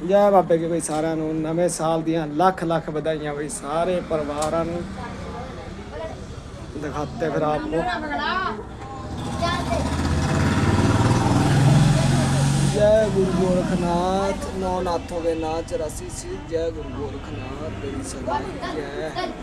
जय बाबे के बई सारा नवे साल दियां लख लख बधाइयां बई सारे परिवार दिखाते फिर आपको। जय गुरु गोरखनाथ, नौ नाथों के नाथ 84 सी। जय गुरु गोरखनाथ मेरी सदा जय।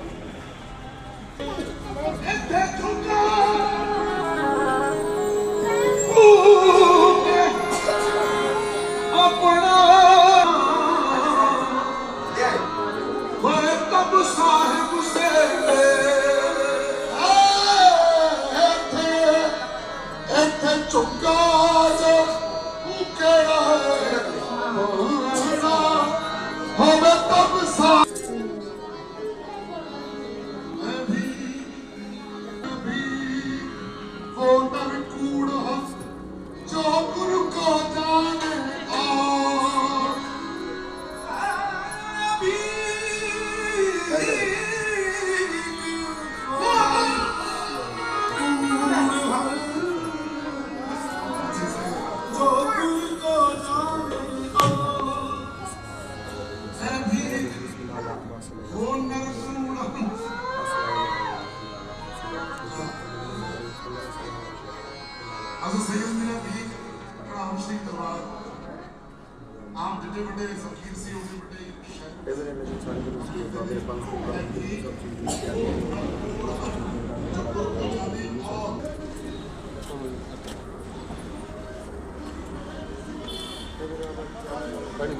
ਆਮ ਜਿੱਡੇ ਵੱਡੇ ਫਕੀਰ ਸੀ ਉਹਦੇ ਵੱਡੇ ਇਹਦੇ ਨੇ ਮੈਨੂੰ ਸਾਰੇ ਗੁਰੂ ਸੀ ਬਾਬੇ ਪੰਜ ਸਭ ਚੀਜ਼ बड़ी